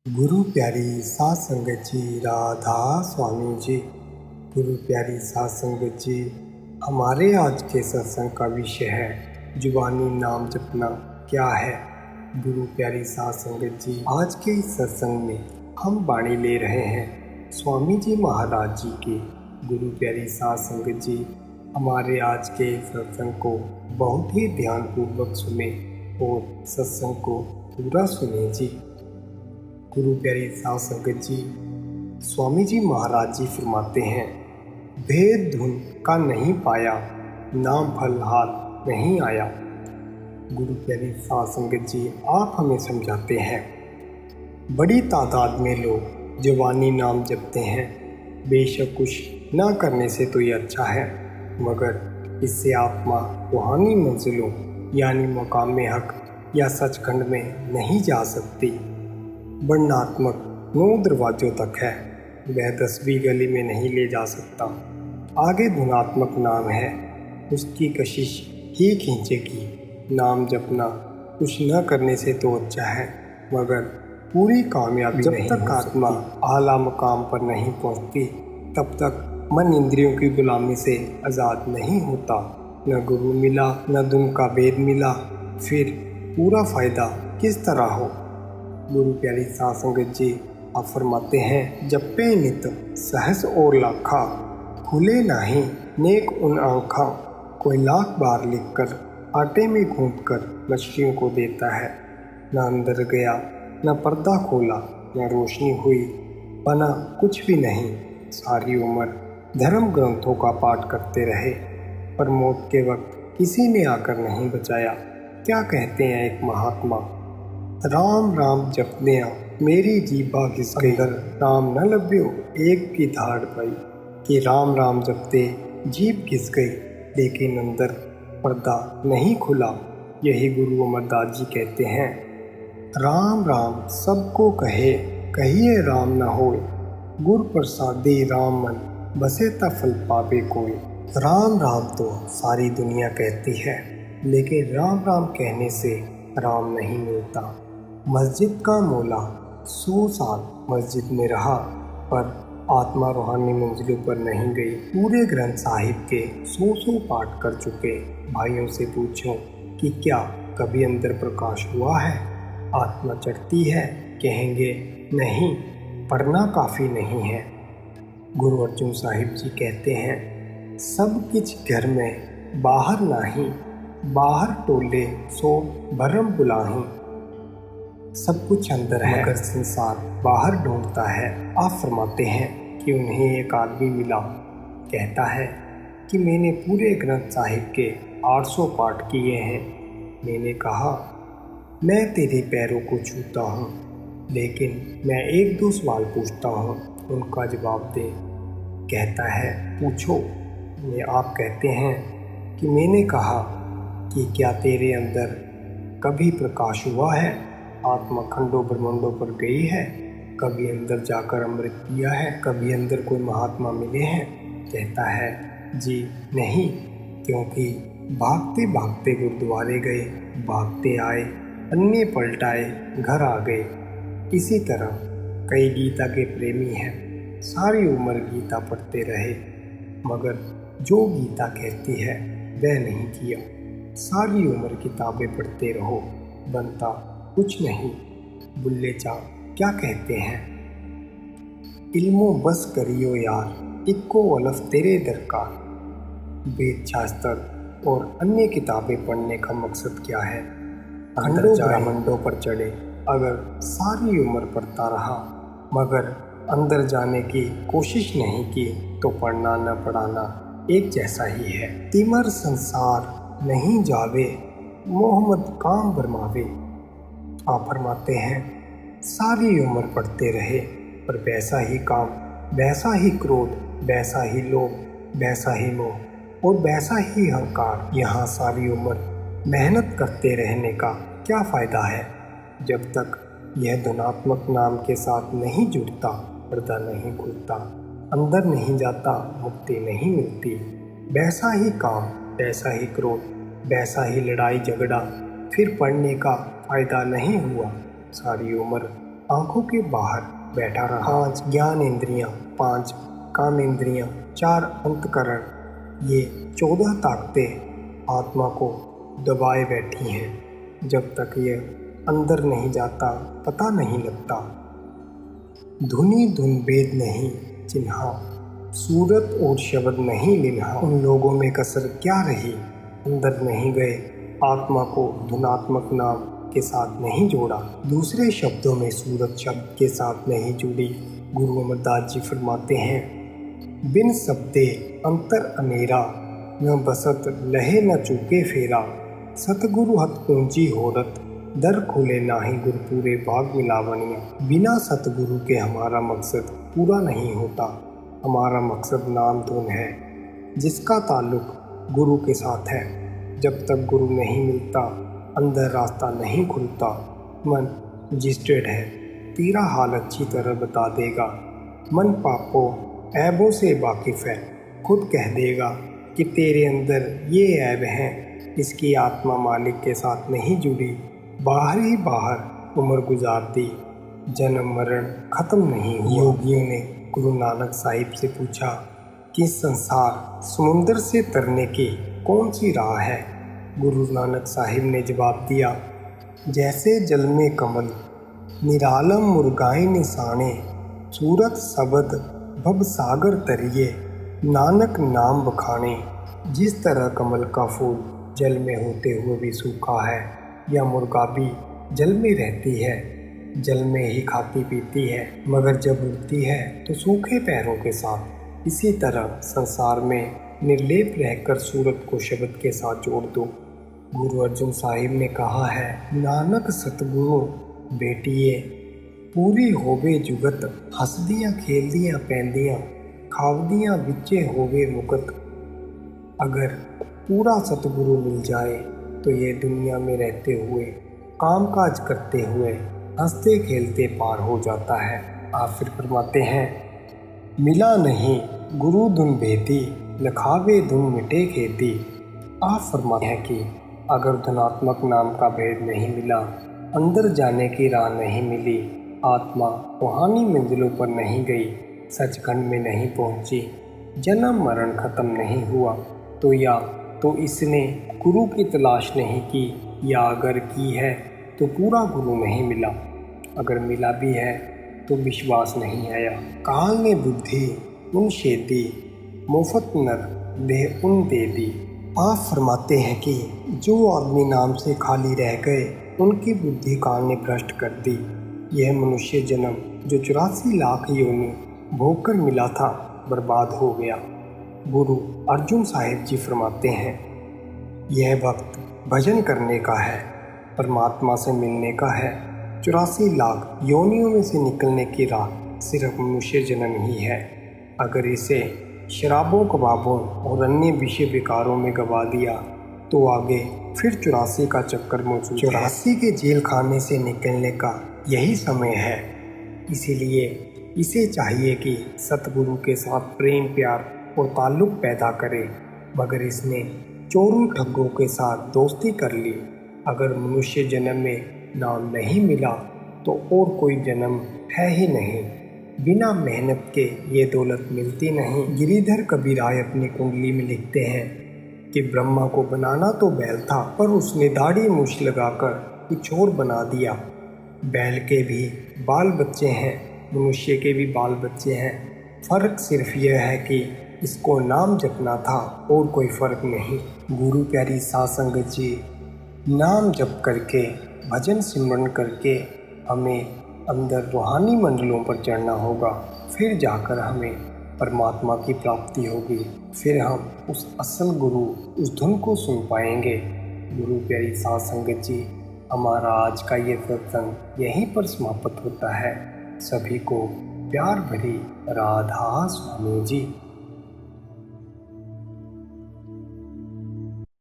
गुरु प्यारी सात संगत जी, राधा स्वामी जी। गुरु प्यारी सात संगत जी, हमारे आज के सत्संग का विषय है जुबानी नाम जपना क्या है। गुरु प्यारी सात संगत जी, आज के इस सत्संग में हम वाणी ले रहे हैं स्वामी जी महाराज जी की। गुरु प्यारी सात संगत जी, हमारे आज के सत्संग को बहुत ही ध्यानपूर्वक सुने और सत्संग को पूरा सुने जी। गुरु प्यारी सात संगत जी, स्वामी जी महाराज जी फरमाते हैं, भेद धुन का नहीं पाया, नाम फल हाथ नहीं आया। गुरु प्यारी सात संगत जी, आप हमें समझाते हैं, बड़ी तादाद में लोग जुबानी नाम जपते हैं। बेशक कुछ ना करने से तो ये अच्छा है, मगर इससे आत्मा रूहानी मंजिलों यानी मकाम हक या सचखंड में नहीं जा सकती। वर्णात्मक 9 दरवाज़ों तक है, वह 10वीं गली में नहीं ले जा सकता। आगे धुनात्मक नाम है, उसकी कशिश ही खींचेगी। नाम जपना कुछ न करने से तो अच्छा है, मगर पूरी कामयाबी जब तक आत्मा आला मकाम पर नहीं पहुंचती, तब तक मन इंद्रियों की गुलामी से आज़ाद नहीं होता। न गुरु मिला, न धुन का भेद मिला, फिर पूरा फ़ायदा किस तरह हो। गुरु प्यारी सात संगत जी, आप फरमाते हैं, जपे नित सहस और लाखा, खुले नाही नेक उन आँखा। कोई लाख बार लिखकर आटे में घूंट कर मछलियों को देता है। न अंदर गया, न पर्दा खोला, न रोशनी हुई, बना कुछ भी नहीं। सारी उम्र धर्म ग्रंथों का पाठ करते रहे, पर मौत के वक्त किसी ने आकर नहीं बचाया। क्या कहते हैं एक महात्मा, राम राम जपदियाँ मेरी जीभा घिस गई, राम न लभ्यो एक की धाड़ पाई। कि राम राम जपते जीभ घिस गई, लेकिन अंदर पर्दा नहीं खुला। यही गुरु अमरदास जी कहते हैं, राम राम सबको कहे, कहिए राम न होए। गुर प्रसादे राम मन, बसे ता फल पावे कोई। राम राम तो सारी दुनिया कहती है, लेकिन राम राम कहने से राम नहीं मिलता। मस्जिद का मौला 100 साल मस्जिद में रहा, पर आत्मा रूहानी मंजिलों पर नहीं गई। पूरे ग्रंथ साहिब के 100 पाठ कर चुके भाइयों से पूछो कि क्या कभी अंदर प्रकाश हुआ है, आत्मा चढ़ती है? कहेंगे नहीं, पढ़ना काफ़ी नहीं है। गुरु अर्जुन साहिब जी कहते हैं, सब कुछ घर में बाहर नाही, बाहर टोले सो भरम बुलाही। सब कुछ अंदर है, मगर संसार बाहर ढूंढता है। आप फरमाते हैं कि उन्हें एक आदमी मिला, कहता है कि मैंने पूरे ग्रंथ साहिब के 800 पाठ किए हैं। मैंने कहा, मैं तेरे पैरों को छूता हूँ, लेकिन मैं 1-2 सवाल पूछता हूँ, उनका जवाब दे। कहता है, पूछो। आप कहते हैं कि मैंने कहा कि क्या तेरे अंदर कभी प्रकाश हुआ है? आत्मा खंडों ब्रह्मांडों पर गई है? कभी अंदर जाकर अमृत पिया है? कभी अंदर कोई महात्मा मिले हैं? कहता है, जी नहीं, क्योंकि भागते भागते गुरुद्वारे गए, भागते आए, अन्य पलटाए, घर आ गए। इसी तरह कई गीता के प्रेमी हैं, सारी उम्र गीता पढ़ते रहे, मगर जो गीता कहती है वह नहीं किया। सारी उम्र किताबें पढ़ते रहो, बनता कुछ नहीं। बुल्ले शाह क्या कहते हैं, इल्मो बस करियो यार, इक्को अलफ तेरे दरकार। वेद शास्त्र और अन्य किताबें पढ़ने का मकसद क्या है? खंडों ब्रह्मांडों पर चढ़े। अगर सारी उम्र पढ़ता रहा, मगर अंदर जाने की कोशिश नहीं की, तो पढ़ना न पढ़ाना एक जैसा ही है। तिमर संसार नहीं जावे, मोहम्मद काम बरमावे। आप फरमाते हैं, सारी उम्र पढ़ते रहे, पर वैसा ही काम, वैसा ही क्रोध, वैसा ही लोभ, वैसा ही मोह और वैसा ही अहंकार। यहाँ सारी उम्र मेहनत करते रहने का क्या फ़ायदा है? जब तक यह धुनात्मक नाम के साथ नहीं जुड़ता, पर्दा नहीं खुलता, अंदर नहीं जाता, मुक्ति नहीं मिलती। वैसा ही काम, वैसा ही क्रोध, वैसा ही लड़ाई झगड़ा, फिर पढ़ने का फ़ायदा नहीं हुआ। सारी उम्र आंखों के बाहर बैठा रहा। 5 ज्ञान इंद्रियां, 5 काम इंद्रियां, 4 अंतकरण, ये 14 ताकतें आत्मा को दबाए बैठी हैं। जब तक ये अंदर नहीं जाता पता नहीं लगता। धुनी धुन भेद नहीं चिन्हा, सूरत और शब्द नहीं लिन्हा। उन लोगों में कसर क्या रही, अंदर नहीं गए, आत्मा को धुनात्मक नाम के साथ नहीं जोड़ा। दूसरे शब्दों में सूरत शब्द के साथ नहीं जुड़ी। गुरु अमरदास जी फरमाते हैं, बिन शब्दे अंतर अनेरा, न बसत लहे न चूके फेरा। सतगुरु हत पूंजी होरत, दर खुले नाही गुरु पूरे भाग मिलावनिया। बिना सतगुरु के हमारा मकसद पूरा नहीं होता। हमारा मकसद नाम धुन है, जिसका ताल्लुक गुरु के साथ है। जब तक गुरु नहीं मिलता अंदर रास्ता नहीं खुलता। मन रजिस्टर्ड है, तेरा हाल अच्छी तरह बता देगा। मन पापों ऐबों से वाकिफ़ है, खुद कह देगा कि तेरे अंदर ये ऐब हैं। इसकी आत्मा मालिक के साथ नहीं जुड़ी, बाहर ही बाहर उम्र गुजार दी, जन्म मरण खत्म नहीं हुआ। योगियों ने गुरु नानक साहिब से पूछा कि संसार समुंदर से तरने की कौन सी राह है। गुरु नानक साहिब ने जवाब दिया, जैसे जल में कमल निरालम मुर्गाए निशाने, सूरत सबद भव सागर तरिए, नानक नाम बखाने। जिस तरह कमल का फूल जल में होते हुए भी सूखा है, या मुर्गा भी जल में रहती है, जल में ही खाती पीती है, मगर जब उड़ती है तो सूखे पैरों के साथ। इसी तरह संसार में निर्लेप रहकर सूरत को शब्द के साथ जोड़ दो। गुरु अर्जुन साहिब ने कहा है, नानक सतगुरु बेटिए पूरी होवे जुगत, हसदियाँ खेलदियाँ पैंदियाँ, खावदियाँ बिच्चे होवे मुकत। अगर पूरा सतगुरु मिल जाए तो ये दुनिया में रहते हुए, काम काज करते हुए, हंसते खेलते पार हो जाता है। आप फिर फरमाते हैं, मिला नहीं गुरु धुन भेदी, लखावे धुन मिटे खेती। आप फरमाते हैं कि अगर धनात्मक नाम का भेद नहीं मिला, अंदर जाने की राह नहीं मिली, आत्मा रूहानी मंजिलों पर नहीं गई, सचखंड में नहीं पहुंची, जन्म मरण खत्म नहीं हुआ, तो या तो इसने गुरु की तलाश नहीं की, या अगर की है तो पूरा गुरु नहीं मिला। अगर मिला भी है तो विश्वास नहीं आया। काल ने बुद्धि उन शेदी, मुफ्त नर देह उन दे दी। आप फरमाते हैं कि जो आदमी नाम से खाली रह गए, उनकी बुद्धि काल ने भ्रष्ट कर दी। यह मनुष्य जन्म जो 84 लाख योनि भोग कर मिला था, बर्बाद हो गया। गुरु अर्जुन साहिब जी फरमाते हैं, यह वक्त भजन करने का है, परमात्मा से मिलने का है। 84 लाख योनियों में से निकलने की राह सिर्फ मनुष्य जन्म ही है। अगर इसे शराबों, कबाबों और अन्य विषय विकारों में गवा दिया तो आगे फिर 84 का चक्कर मौजूद है। 84 के जेल खाने से निकलने का यही समय है। इसीलिए इसे चाहिए कि सतगुरु के साथ प्रेम, प्यार और ताल्लुक़ पैदा करे, मगर इसने चोरों ठग्गों के साथ दोस्ती कर ली। अगर मनुष्य जन्म में नाम नहीं मिला तो और कोई जन्म है ही नहीं। बिना मेहनत के ये दौलत मिलती नहीं। गिरिधर कबीराय अपनी कुंडली में लिखते हैं कि ब्रह्मा को बनाना तो बैल था, पर उसने दाढ़ी मूछ लगाकर कुछ और बना दिया। बैल के भी बाल बच्चे हैं, मनुष्य के भी बाल बच्चे हैं। फ़र्क सिर्फ यह है कि इसको नाम जपना था, और कोई फ़र्क नहीं। गुरु प्यारी साध संगत जी, नाम जप करके, भजन सिमरन करके हमें अंदर रूहानी मंडलों पर चढ़ना होगा। फिर जाकर हमें परमात्मा की प्राप्ति होगी। फिर हम उस असल गुरु, उस धुन को सुन पाएंगे। गुरु प्यारी साध संगत जी, हमारा आज का ये सत्संग यहीं पर समाप्त होता है। सभी को प्यार भरी राधा स्वामी जी।